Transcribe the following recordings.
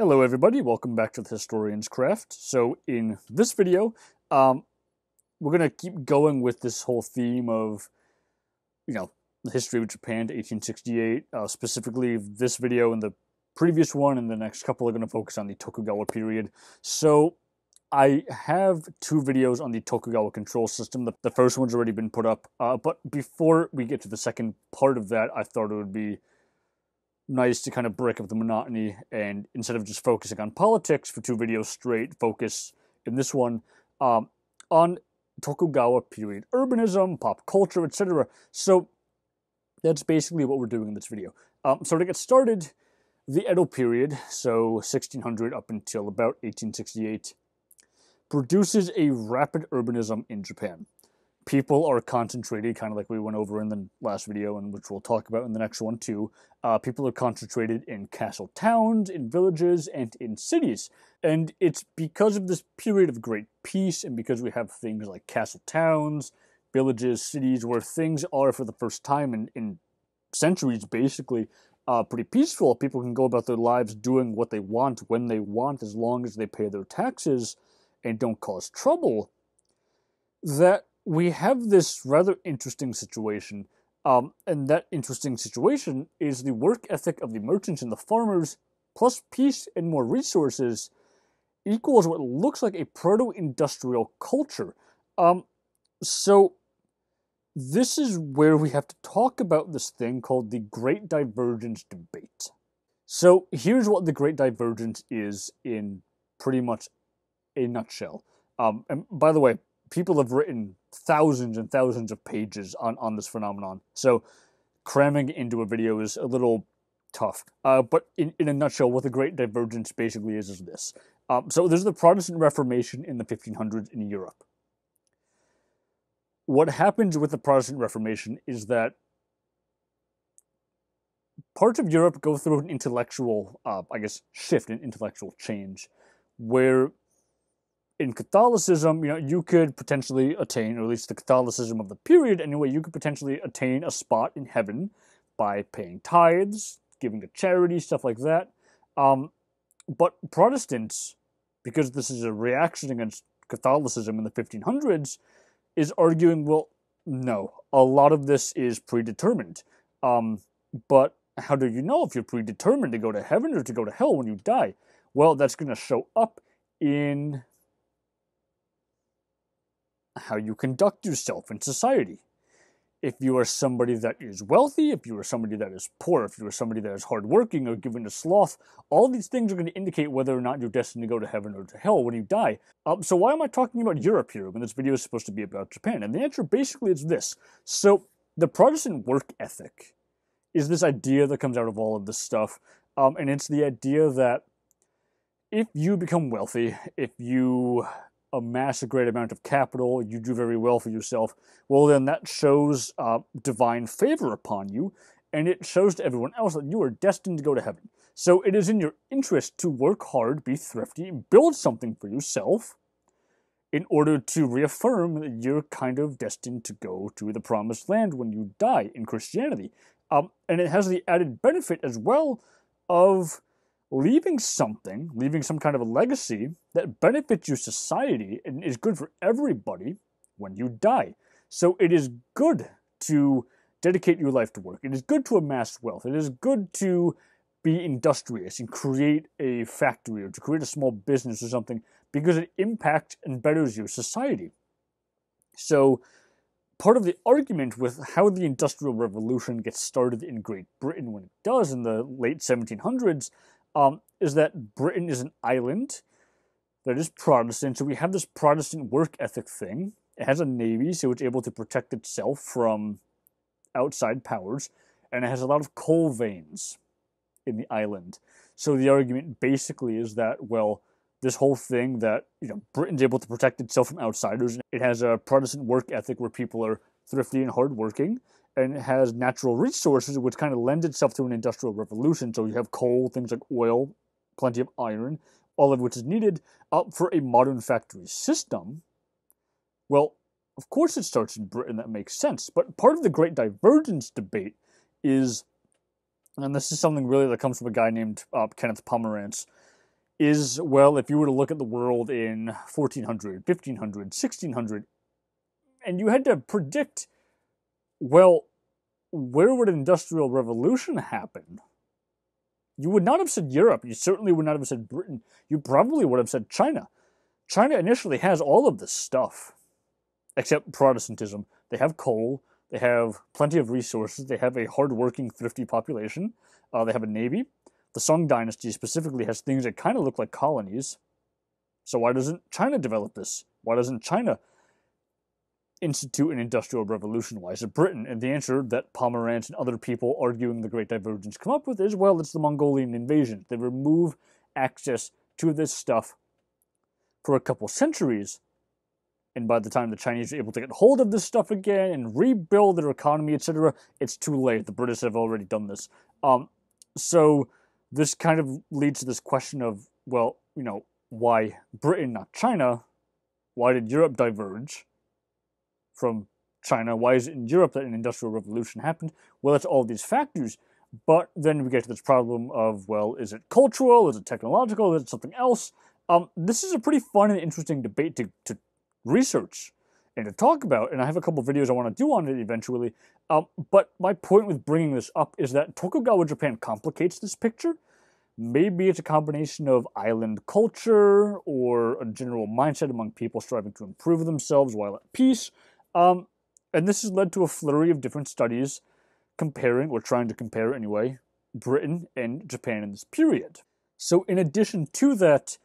Hello everybody, welcome back to the Historian's Craft. So in this video, we're going to keep going with this whole theme of, the history of Japan to 1868. Specifically, this video and the previous one and the next couple are going to focus on the Tokugawa period. So I have two videos on the Tokugawa control system. The first one's already been put up, but before we get to the second part of that, I thought it would be nice to kind of break up the monotony and instead of just focusing on politics for two videos straight, focus in this one on Tokugawa period urbanism, pop culture, etc. So that's basically what we're doing in this video. So to get started, the Edo period, so 1600 up until about 1868, produces a rapid urbanism in Japan. People are concentrated, kind of like we went over in the last video, and which we'll talk about in the next one too. People are concentrated in castle towns, in villages, and in cities. And it's because of this period of great peace, and because we have things like castle towns, villages, cities, where things are for the first time in centuries, basically, pretty peaceful. People can go about their lives doing what they want, when they want, as long as they pay their taxes and don't cause trouble. That we have this rather interesting situation, and that interesting situation is the work ethic of the merchants and the farmers, plus peace and more resources, equals what looks like a proto-industrial culture. So this is where we have to talk about this thing called the Great Divergence debate. So here's what the Great Divergence is in pretty much a nutshell. And by the way, people have written thousands and thousands of pages on this phenomenon, so cramming into a video is a little tough. But in a nutshell, what the Great Divergence basically is this. So there's the Protestant Reformation in the 1500s in Europe. What happens with the Protestant Reformation is that parts of Europe go through an intellectual, shift, an intellectual change, where in Catholicism, you could potentially attain, or at least the Catholicism of the period anyway, you could potentially attain a spot in heaven by paying tithes, giving to charity, stuff like that. But Protestants, because this is a reaction against Catholicism in the 1500s, is arguing, well, no, a lot of this is predetermined. But how do you know if you're predetermined to go to heaven or to go to hell when you die? Well, that's going to show up in how you conduct yourself in society. If you are somebody that is wealthy, if you are somebody that is poor, if you are somebody that is hardworking or given to sloth, all these things are going to indicate whether or not you're destined to go to heaven or to hell when you die. So why am I talking about Europe here when this video is supposed to be about Japan? And the answer basically is this. So the Protestant work ethic is this idea that comes out of all of this stuff, and it's the idea that if you become wealthy, if you amass a great amount of capital, you do very well for yourself, well then that shows divine favor upon you, and it shows to everyone else that you are destined to go to heaven. So it is in your interest to work hard, be thrifty, build something for yourself in order to reaffirm that you're kind of destined to go to the promised land when you die in Christianity. And it has the added benefit as well of leaving some kind of a legacy that benefits your society and is good for everybody when you die. So it is good to dedicate your life to work. It is good to amass wealth. It is good to be industrious and create a factory or to create a small business or something because it impacts and betters your society. So part of the argument with how the Industrial Revolution gets started in Great Britain when it does in the late 1700s is that Britain is an island that is Protestant, so we have this Protestant work ethic thing. It has a navy, so it's able to protect itself from outside powers, and it has a lot of coal veins in the island. So the argument basically is that, well, this whole thing that, Britain's able to protect itself from outsiders, it has a Protestant work ethic where people are thrifty and hardworking, and it has natural resources, which kind of lends itself to an industrial revolution. So you have coal, things like oil, plenty of iron, all of which is needed for a modern factory system. Well, of course it starts in Britain, that makes sense. But part of the Great Divergence debate is, and this is something really that comes from a guy named Kenneth Pomerantz, is, well, if you were to look at the world in 1400, 1500, 1600, and you had to predict, well, where would an industrial revolution happen? You would not have said Europe. You certainly would not have said Britain. You probably would have said China. China initially has all of this stuff, except Protestantism. They have coal. They have plenty of resources. They have a hardworking, thrifty population. They have a navy. The Song dynasty specifically has things that kind of look like colonies. So why doesn't China develop this? Why doesn't China institute an industrial revolution? Why is it Britain? And the answer that Pomerantz and other people arguing the Great Divergence come up with is, well, it's the Mongolian invasion. They remove access to this stuff for a couple centuries, and by the time the Chinese are able to get hold of this stuff again and rebuild their economy, etc., it's too late. The British have already done this. So this kind of leads to this question of, well, why Britain, not China? Why did Europe diverge from China? Why is it in Europe that an industrial revolution happened? Well, it's all these factors. But then we get to this problem of, well, is it cultural? Is it technological? Is it something else? This is a pretty fun and interesting debate to research and to talk about, and I have a couple videos I want to do on it eventually. But my point with bringing this up is that Tokugawa Japan complicates this picture. Maybe it's a combination of island culture or a general mindset among people striving to improve themselves while at peace. And this has led to a flurry of different studies comparing, or trying to compare anyway, Britain and Japan in this period. So in addition to that,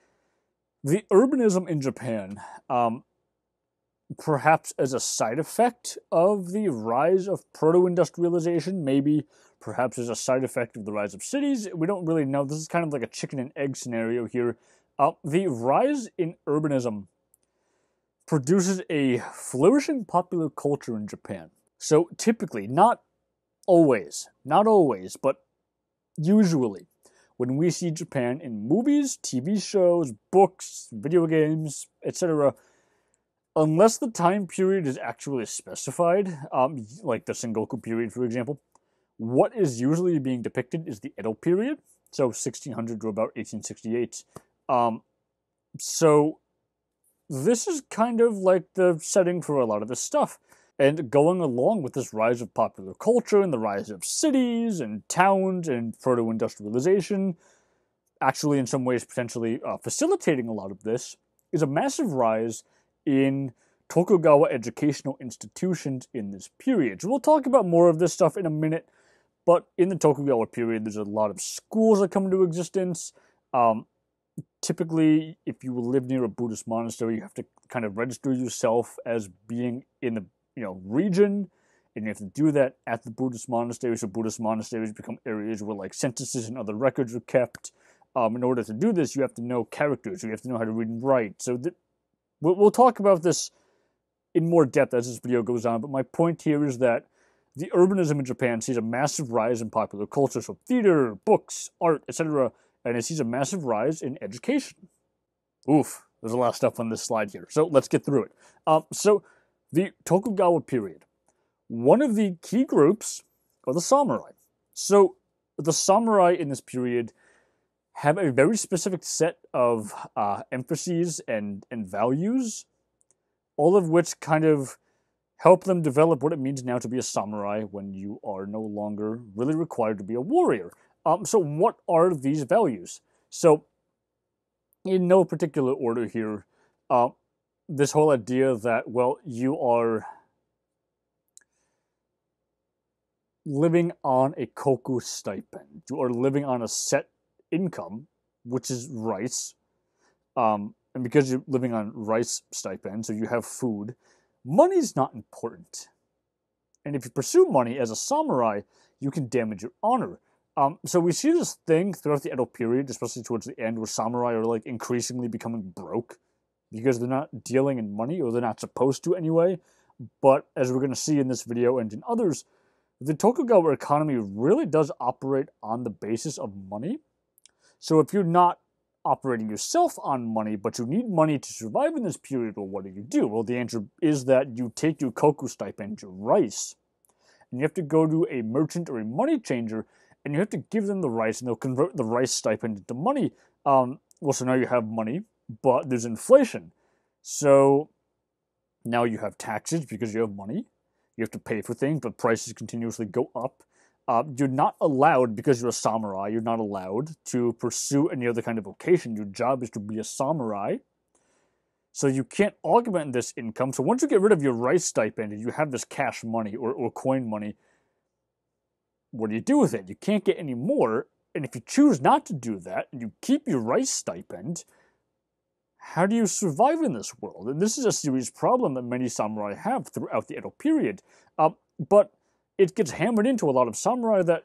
the urbanism in Japan, perhaps as a side effect of the rise of proto-industrialization, maybe perhaps as a side effect of the rise of cities, we don't really know. This is kind of like a chicken and egg scenario here. The rise in urbanism produces a flourishing popular culture in Japan. So typically, not always, but usually, when we see Japan in movies, TV shows, books, video games, etc., unless the time period is actually specified, like the Sengoku period, for example, what is usually being depicted is the Edo period, so 1600 to about 1868. So this is kind of like the setting for a lot of this stuff. And going along with this rise of popular culture and the rise of cities and towns and proto-industrialization, actually in some ways potentially facilitating a lot of this, is a massive rise in Tokugawa educational institutions in this period. So we'll talk about more of this stuff in a minute, but in the Tokugawa period, there's a lot of schools that come into existence. Typically, if you live near a Buddhist monastery, you have to kind of register yourself as being in the region, and you have to do that at the Buddhist monastery. So Buddhist monasteries become areas where like censuses and other records are kept. In order to do this, you have to know characters. You have to know how to read and write. So we'll talk about this in more depth as this video goes on. But my point here is that the urbanism in Japan sees a massive rise in popular culture, so theater, books, art, etc., and it sees a massive rise in education. Oof, there's a lot of stuff on this slide here. So let's get through it. So the Tokugawa period. One of the key groups are the samurai. So the samurai in this period have a very specific set of emphases and values, all of which kind of help them develop what it means now to be a samurai when you are no longer really required to be a warrior. So what are these values? So in no particular order here, this whole idea that, well, you are living on a koku stipend. You are living on a set income, which is rice. And because you're living on rice stipend, so you have food, money's not important. And if you pursue money as a samurai, you can damage your honor. So we see this thing throughout the Edo period, especially towards the end, where samurai are like increasingly becoming broke because they're not dealing in money, or they're not supposed to anyway. But as we're going to see in this video and in others, the Tokugawa economy really does operate on the basis of money. So if you're not operating yourself on money, but you need money to survive in this period, well, what do? Well, the answer is that you take your koku stipend, your rice, and you have to go to a merchant or a money changer, and you have to give them the rice, and they'll convert the rice stipend into money. Well, so now you have money, but there's inflation. So now you have taxes because you have money. You have to pay for things, but prices continuously go up. You're not allowed, because you're a samurai, you're not allowed to pursue any other kind of vocation. Your job is to be a samurai. So you can't augment this income. So once you get rid of your rice stipend and you have this cash money or coin money, what do you do with it? You can't get any more. And if you choose not to do that, and you keep your rice stipend, how do you survive in this world? And this is a serious problem that many samurai have throughout the Edo period. But it gets hammered into a lot of samurai that,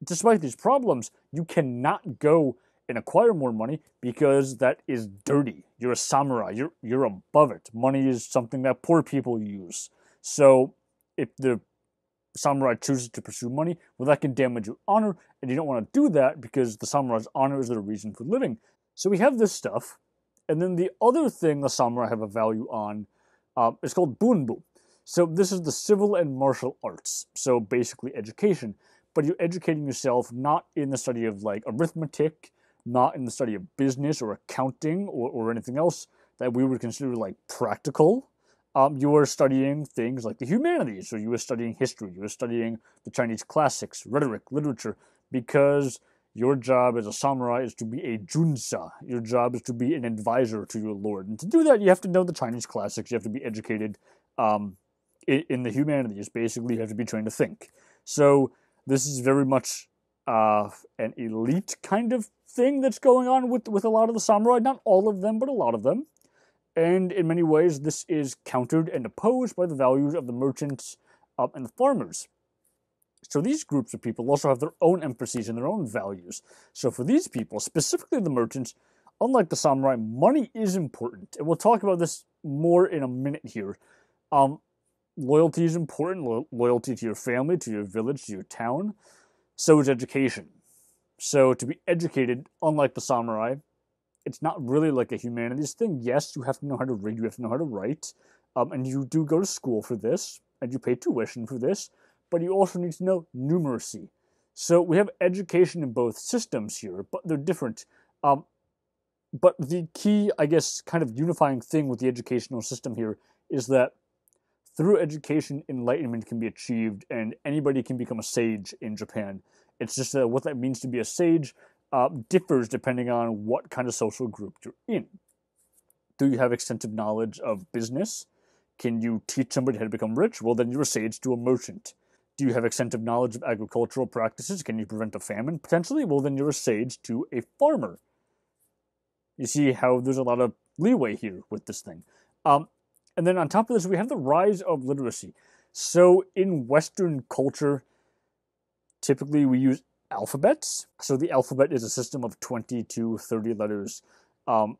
despite these problems, you cannot go and acquire more money because that is dirty. You're a samurai. You're above it. Money is something that poor people use. So if the samurai chooses to pursue money, well, that can damage your honor, and you don't want to do that because the samurai's honor is their reason for living. So we have this stuff, and then the other thing the samurai have a value on is called bunbu. So this is the civil and martial arts, so basically education. But you're educating yourself not in the study of like arithmetic, not in the study of business or accounting or anything else that we would consider like practical. You are studying things like the humanities, or you are studying history, you are studying the Chinese classics, rhetoric, literature, because your job as a samurai is to be a junsa. Your job is to be an advisor to your lord. And to do that, you have to know the Chinese classics, you have to be educated in the humanities. Basically, you have to be trained to think. So this is very much an elite kind of thing that's going on with a lot of the samurai. Not all of them, but a lot of them. And in many ways, this is countered and opposed by the values of the merchants and the farmers. So these groups of people also have their own emphases and their own values. So for these people, specifically the merchants, unlike the samurai, money is important. And we'll talk about this more in a minute here. Loyalty is important. Loyalty to your family, to your village, to your town. So is education. So to be educated, unlike the samurai, it's not really like a humanities thing. Yes, you have to know how to read, you have to know how to write, and you do go to school for this, and you pay tuition for this, but you also need to know numeracy. So we have education in both systems here, but they're different. But the key, I guess, kind of unifying thing with the educational system here is that through education, enlightenment can be achieved, and anybody can become a sage in Japan. It's just what that means to be a sage differs depending on what kind of social group you're in. Do you have extensive knowledge of business? Can you teach somebody how to become rich? Well, then you're a sage to a merchant. Do you have extensive knowledge of agricultural practices? Can you prevent a famine? Potentially. Well, then you're a sage to a farmer. You see how there's a lot of leeway here with this thing. And then on top of this, we have the rise of literacy. So in Western culture, typically we use alphabets. So the alphabet is a system of 20 to 30 letters,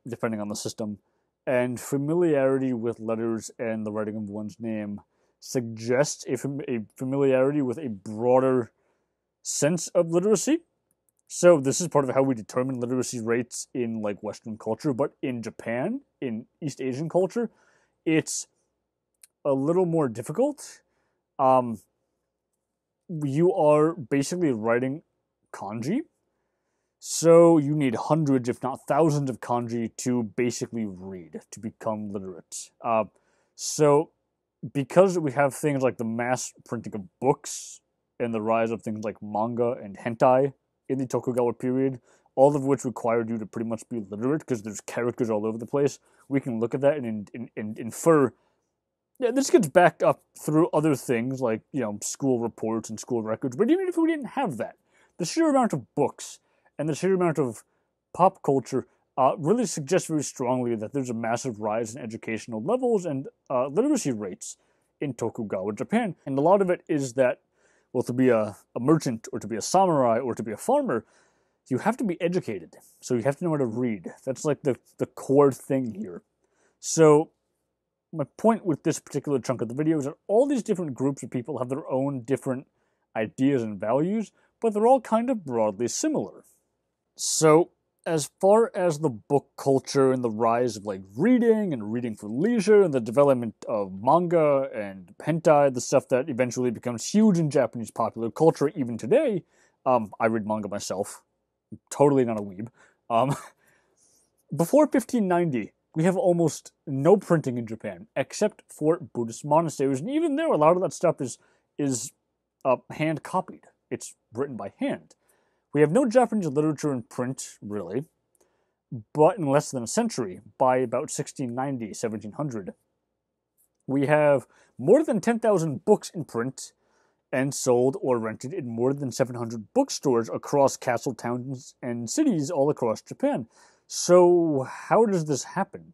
depending on the system. And familiarity with letters and the writing of one's name suggests a familiarity with a broader sense of literacy. So this is part of how we determine literacy rates in like Western culture. But in Japan, in East Asian culture, it's a little more difficult. You are basically writing kanji. So you need hundreds, if not thousands of kanji to basically read, to become literate. So because we have things like the mass printing of books and the rise of things like manga and hentai in the Tokugawa period, all of which required you to pretty much be literate because there's characters all over the place, we can look at that and infer. Yeah, this gets backed up through other things like, school reports and school records. But even if we didn't have that, the sheer amount of books and the sheer amount of pop culture really suggests very strongly that there's a massive rise in educational levels and literacy rates in Tokugawa Japan. And a lot of it is that, well, to be a merchant or to be a samurai or to be a farmer, you have to be educated. So you have to know how to read. That's like the core thing here. So my point with this particular chunk of the video is that all these different groups of people have their own different ideas and values, but they're all kind of broadly similar. So as far as the book culture and the rise of like reading and reading for leisure and the development of manga and hentai, the stuff that eventually becomes huge in Japanese popular culture even today, I read manga myself. I'm totally not a weeb. Before 1590, we have almost no printing in Japan, except for Buddhist monasteries, and even there, a lot of that stuff is hand copied. It's written by hand. We have no Japanese literature in print, really, but in less than a century, by about 1690, 1700, we have more than 10,000 books in print and sold or rented in more than 700 bookstores across castle towns and cities all across Japan. So how does this happen?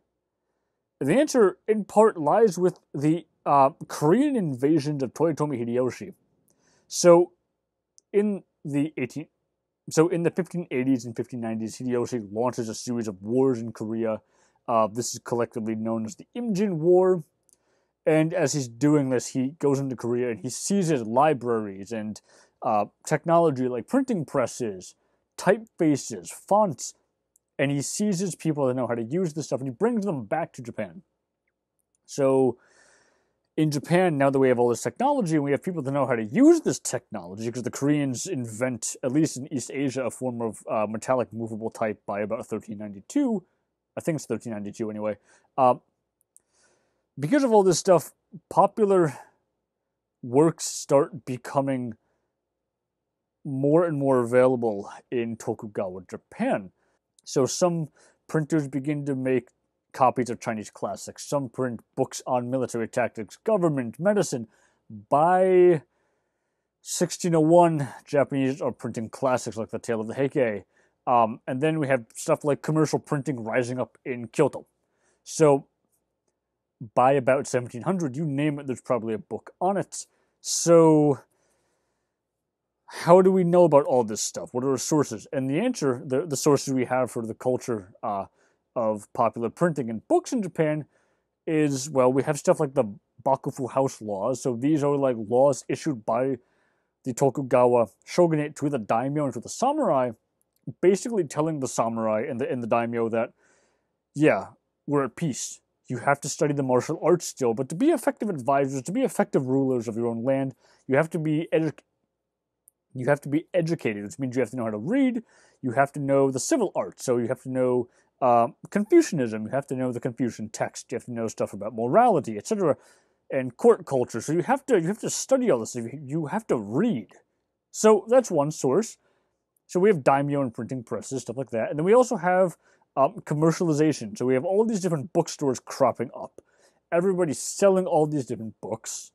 The answer, in part, lies with the Korean invasions of Toyotomi Hideyoshi. So in the 1580s and 1590s, Hideyoshi launches a series of wars in Korea. This is collectively known as the Imjin War. And as he's doing this, he goes into Korea and he seizes libraries and technology like printing presses, typefaces, fonts, and he seizes people that know how to use this stuff and he brings them back to Japan. So in Japan, now that we have all this technology and we have people that know how to use this technology, because the Koreans invent, at least in East Asia, a form of metallic movable type by about 1392. I think it's 1392 anyway. Because of all this stuff, popular works start becoming more and more available in Tokugawa, Japan. So some printers begin to make copies of Chinese classics. Some print books on military tactics, government, medicine. By 1601, Japanese are printing classics like The Tale of the Heike. And then we have stuff like commercial printing rising up in Kyoto. So by about 1700, you name it, there's probably a book on it. So how do we know about all this stuff? What are our sources? And the answer, the sources we have for the culture of popular printing and books in Japan is, well, we have stuff like the Bakufu House laws. So these are like laws issued by the Tokugawa shogunate to the daimyo and to the samurai, basically telling the samurai and the daimyo that, yeah, we're at peace. You have to study the martial arts still, but to be effective advisors, to be effective rulers of your own land, you have to be educated, which means you have to know how to read. You have to know the civil arts, so you have to know Confucianism. You have to know the Confucian text. You have to know stuff about morality, etc., and court culture. So you have to study all this. You have to read. So that's one source. So we have daimyo and printing presses, stuff like that, and then we also have commercialization. So we have all these different bookstores cropping up. Everybody's selling all these different books.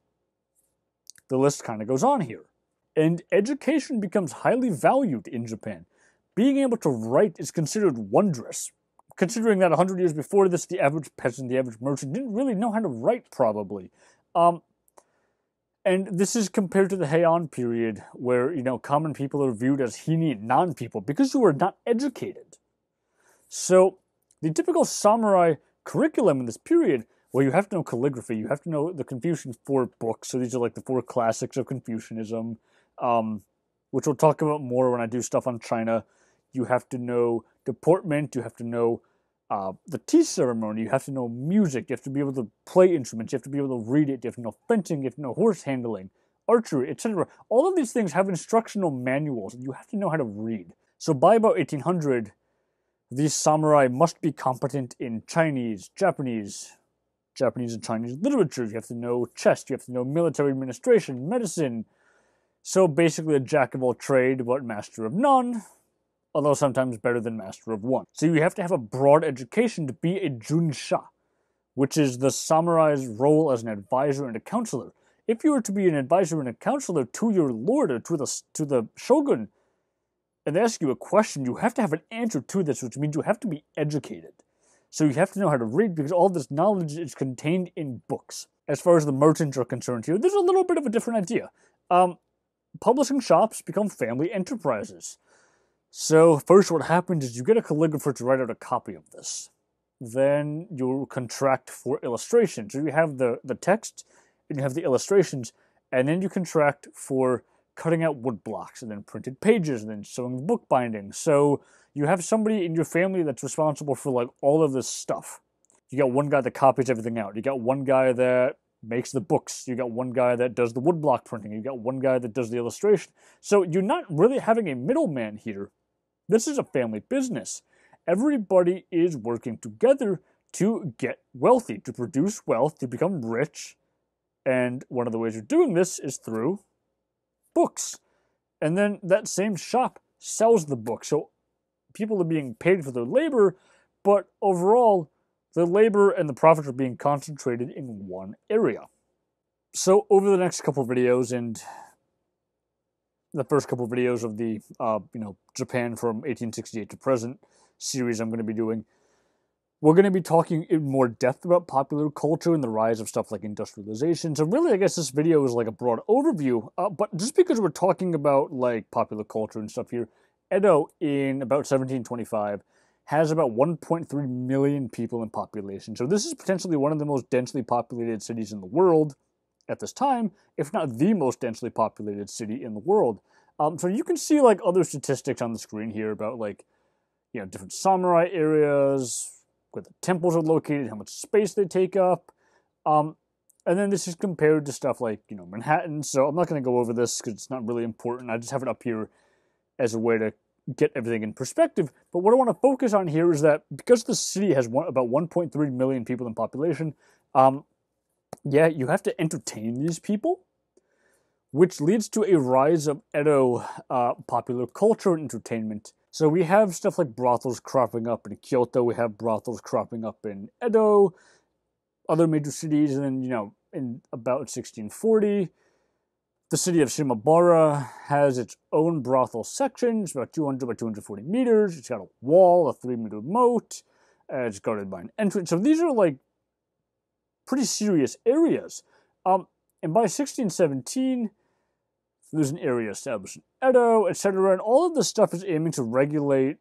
The list kind of goes on here. And education becomes highly valued in Japan. Being able to write is considered wondrous. Considering that 100 years before this, the average peasant, the average merchant didn't really know how to write, probably. And this is compared to the Heian period, where, common people are viewed as hini non-people because you were not educated. So the typical samurai curriculum in this period, well, you have to know calligraphy, you have to know the Confucian 4 books, so these are like the 4 classics of Confucianism, which we'll talk about more when I do stuff on China. You have to know deportment, you have to know the tea ceremony, you have to know music, you have to be able to play instruments, you have to be able to read it, you have to know fencing, you have to know horse handling, archery, etc. All of these things have instructional manuals, and you have to know how to read. So by about 1800, these samurai must be competent in Chinese, Japanese and Chinese literature. You have to know chess, you have to know military administration, medicine. So basically a jack of all trade, but master of none, although sometimes better than master of one. So you have to have a broad education to be a junsha, which is the samurai's role as an advisor and a counselor. If you were to be an advisor and a counselor to your lord or to the shogun, and they ask you a question, you have to have an answer to this, which means you have to be educated. So you have to know how to read, because all this knowledge is contained in books. As far as the merchants are concerned here, there's a little bit of a different idea. Publishing shops become family enterprises. So first what happens is you get a calligrapher to write out a copy of this. Then you contract for illustration. So you have the text, and you have the illustrations, and then you contract for cutting out wood blocks, and then printed pages, and then sewing book binding. So you have somebody in your family that's responsible for like all of this stuff. You got one guy that copies everything out. You got one guy that makes the books. You got one guy that does the woodblock printing. You got one guy that does the illustration. So you're not really having a middleman here. This is a family business. everybody is working together to get wealthy, to produce wealth, to become rich. And one of the ways of doing this is through books. And then that same shop sells the book. So people are being paid for their labor, but overall, the labor and the profits are being concentrated in one area. So over the next couple of videos and the first couple of videos of the Japan from 1868 to present series I'm going to be doing, we're going to be talking in more depth about popular culture and the rise of stuff like industrialization. So really, I guess this video is like a broad overview, but just because we're talking about like popular culture and stuff here, Edo in about 1725 has about 1.3 million people in population. So this is potentially one of the most densely populated cities in the world at this time, if not the most densely populated city in the world. So you can see like other statistics on the screen here about like, different samurai areas, where the temples are located, how much space they take up. And then this is compared to stuff like, Manhattan. So I'm not going to go over this because it's not really important. I just have it up here as a way to get everything in perspective. But what I want to focus on here is that because the city has about 1.3 million people in population, yeah, you have to entertain these people, which leads to a rise of Edo popular culture and entertainment. So we have stuff like brothels cropping up in Kyoto, we have brothels cropping up in Edo, other major cities, and then, in about 1640, the city of Shimabara has its own brothel section. It's about 200 by 240 meters. It's got a wall, a 3-meter moat. It's guarded by an entrance. So these are like pretty serious areas. And by 1617, there's an area established in Edo, etc. And all of this stuff is aiming to regulate,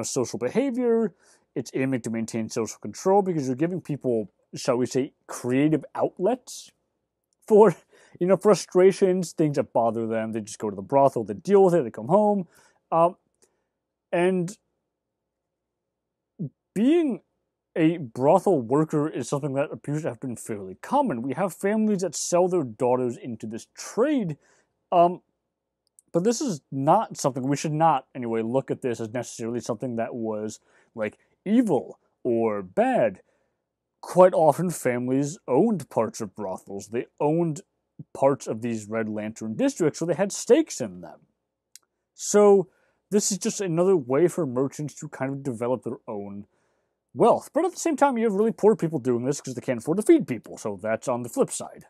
social behavior. It's aiming to maintain social control because you're giving people, shall we say, creative outlets for, frustrations, things that bother them. They just go to the brothel, they deal with it, they come home. And being a brothel worker is something that appears to have been fairly common. We have families that sell their daughters into this trade. But this is not something, we should not, anyway, look at this as necessarily something that was, like, evil or bad. Quite often, families owned parts of brothels. They owned parts of these Red Lantern districts, so they had stakes in them. So, this is just another way for merchants to kind of develop their own wealth. But at the same time, you have really poor people doing this because they can't afford to feed people, so that's on the flip side.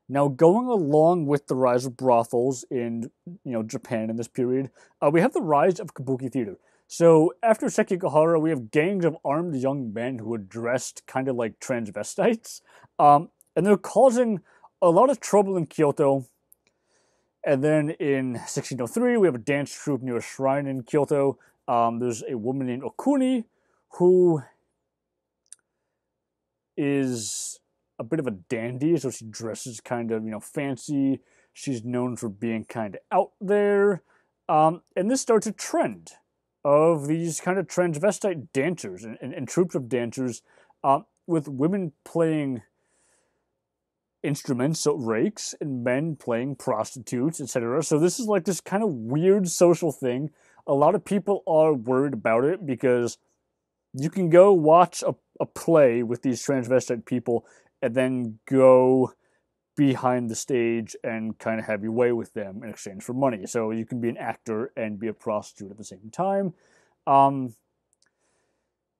Now, going along with the rise of brothels in, Japan in this period, we have the rise of Kabuki Theater. So, after Sekigahara, we have gangs of armed young men who are dressed kind of like transvestites, and they're causing a lot of trouble in Kyoto. And then in 1603, we have a dance troupe near a shrine in Kyoto. There's a woman named Okuni who is a bit of a dandy, so she dresses kind of, fancy. She's known for being kind of out there. And this starts a trend of these kind of transvestite dancers and troops of dancers with women playing instruments, so rakes, and men playing prostitutes, etc. So this is like this kind of weird social thing. A lot of people are worried about it because you can go watch a play with these transvestite people and then go behind the stage and kind of have your way with them in exchange for money. So you can be an actor and be a prostitute at the same time.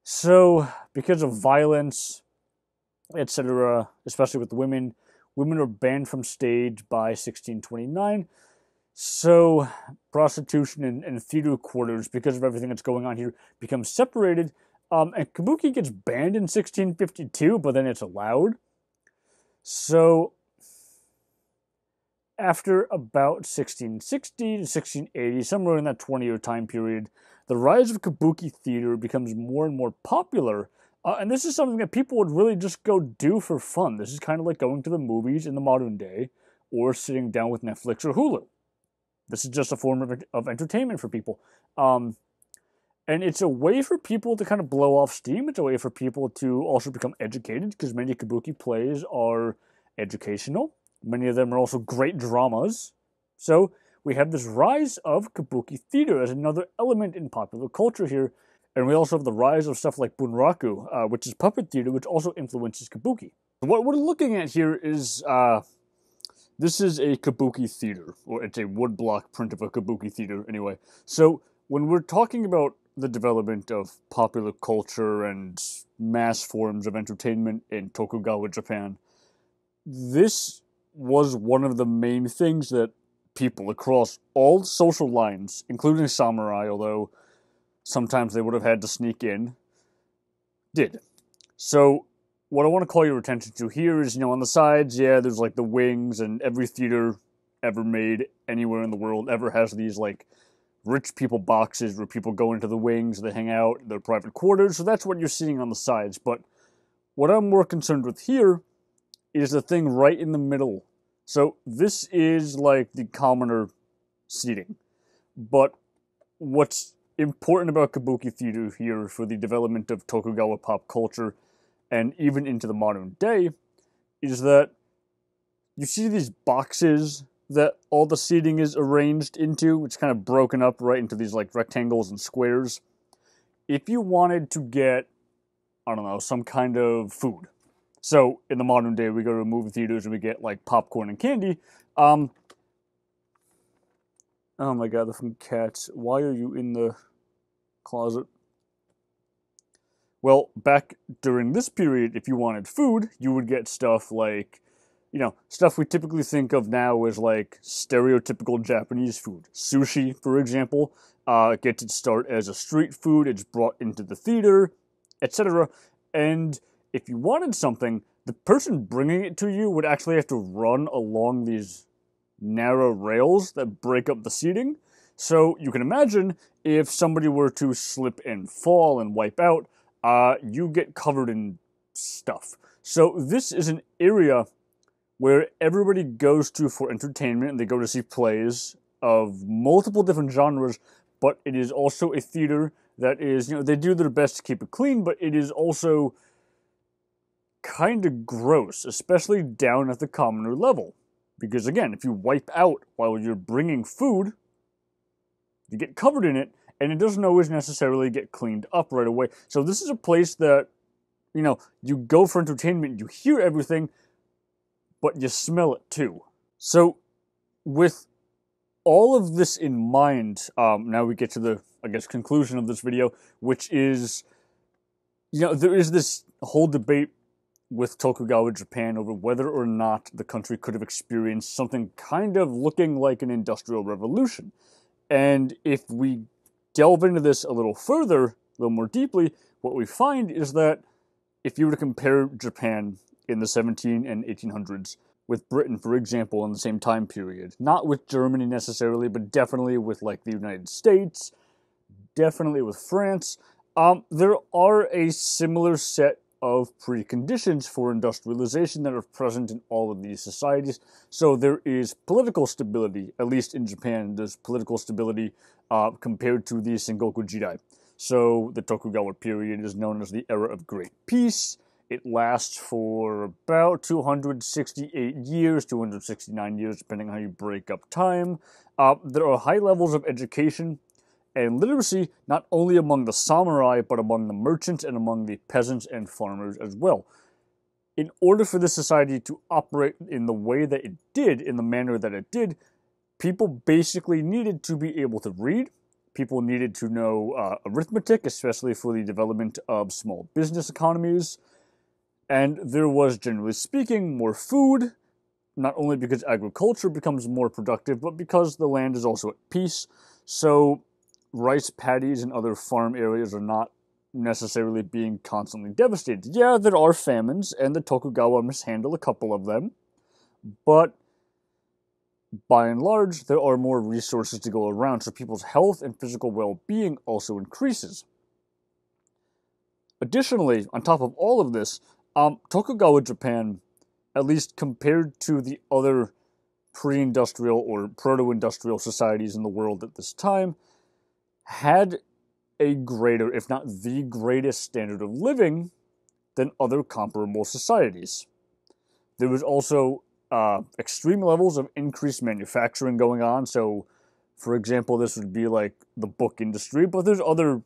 So because of violence, etc., especially with the women are banned from stage by 1629. So prostitution and theater quarters, because of everything that's going on here, becomes separated. And Kabuki gets banned in 1652, but then it's allowed. So after about 1660 to 1680, somewhere in that 20-year time period, the rise of Kabuki Theater becomes more and more popular. And this is something that people would really just go do for fun. This is kind of like going to the movies in the modern day or sitting down with Netflix or Hulu. This is just a form of entertainment for people. And it's a way for people to kind of blow off steam. It's a way for people to also become educated, because many Kabuki plays are educational. Many of them are also great dramas. So we have this rise of Kabuki Theater as another element in popular culture here. And we also have the rise of stuff like bunraku, which is puppet theater, which also influences kabuki. What we're looking at here is, this is a kabuki theater, or it's a woodblock print of a kabuki theater, anyway. So when we're talking about the development of popular culture and mass forms of entertainment in Tokugawa Japan, this was one of the main things that people across all social lines, including samurai, although sometimes they would have had to sneak in, did. So what I want to call your attention to here is, on the sides, yeah, there's like the wings, and every theater ever made anywhere in the world ever has these like rich people boxes where people go into the wings, they hang out, their private quarters, so that's what you're seeing on the sides. But what I'm more concerned with here is the thing right in the middle. So this is like the commoner seating. But what's important about kabuki theater here for the development of Tokugawa pop culture and even into the modern day is that you see these boxes that all the seating is arranged into. It's kind of broken up right into these like rectangles and squares. If you wanted to get, I don't know, some kind of food. So in the modern day, we go to movie theaters and we get like popcorn and candy. Oh my god, the fucking cats. Why are you in the closet? Well, back during this period, if you wanted food, you would get stuff like, stuff we typically think of now as like stereotypical Japanese food. Sushi, for example, gets its start as a street food. It's brought into the theater, etc. And if you wanted something, the person bringing it to you would actually have to run along these narrow rails that break up the seating. So you can imagine if somebody were to slip and fall and wipe out, you get covered in stuff. So this is an area where everybody goes to for entertainment, and they go to see plays of multiple different genres, but it is also a theater that is, they do their best to keep it clean, but it is also kind of gross, especially down at the commoner level. Because again, if you wipe out while you're bringing food, you get covered in it, and it doesn't always necessarily get cleaned up right away. So this is a place that, you go for entertainment, you hear everything, but you smell it too. So with all of this in mind, now we get to the, conclusion of this video, which is, there is this whole debate with Tokugawa Japan over whether or not the country could have experienced something kind of looking like an industrial revolution. And if we delve into this a little further, a little more deeply, what we find is that if you were to compare Japan in the 17 and 1800s with Britain, for example, in the same time period, not with Germany necessarily, but definitely with like the United States, definitely with France, there are a similar set of preconditions for industrialization that are present in all of these societies. So there is political stability, at least in Japan, there's political stability compared to the Sengoku Jidai. So the Tokugawa period is known as the Era of Great Peace. It lasts for about 268 years, 269 years, depending on how you break up time. There are high levels of education and literacy, not only among the samurai, but among the merchants and among the peasants and farmers as well. In order for this society to operate in the way that it did, in the manner that it did, people basically needed to be able to read. People needed to know arithmetic, especially for the development of small business economies. And there was, generally speaking, more food, not only because agriculture becomes more productive, but because the land is also at peace. So rice paddies and other farm areas are not necessarily being constantly devastated. Yeah, there are famines, and the Tokugawa mishandle a couple of them, but by and large, there are more resources to go around, so people's health and physical well-being also increases. Additionally, on top of all of this, Tokugawa Japan, at least compared to the other pre-industrial or proto-industrial societies in the world at this time, had a greater, if not the greatest, standard of living than other comparable societies. There was also extreme levels of increased manufacturing going on. So, for example, this would be like the book industry, but there's other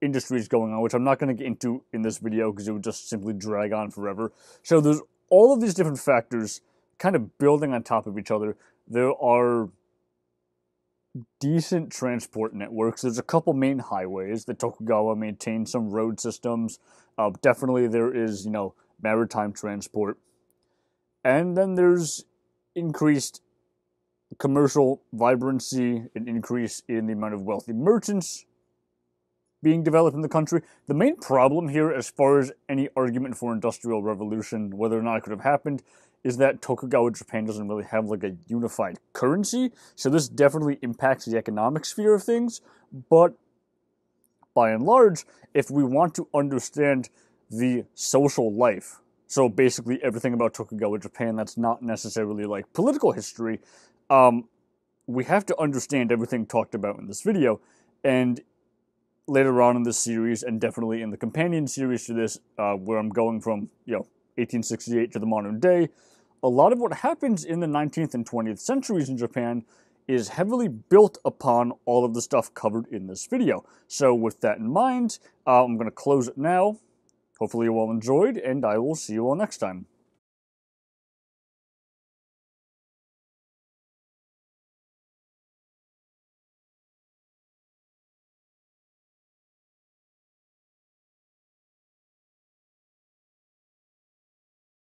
industries going on, which I'm not going to get into in this video because it would just simply drag on forever. So there's all of these different factors kind of building on top of each other. There are decent transport networks. There's a couple main highways that Tokugawa maintains, some road systems. Definitely there is, maritime transport. And then there's increased commercial vibrancy, an increase in the amount of wealthy merchants being developed in the country. The main problem here, as far as any argument for industrial revolution, whether or not it could have happened, is that Tokugawa Japan doesn't really have like a unified currency. So this definitely impacts the economic sphere of things. But by and large, if we want to understand the social life, so basically everything about Tokugawa Japan that's not necessarily like political history, we have to understand everything talked about in this video. And later on in this series, and definitely in the companion series to this, where I'm going from, 1868 to the modern day, a lot of what happens in the 19th and 20th centuries in Japan is heavily built upon all of the stuff covered in this video. So with that in mind, I'm going to close it now. Hopefully you all enjoyed, and I will see you all next time.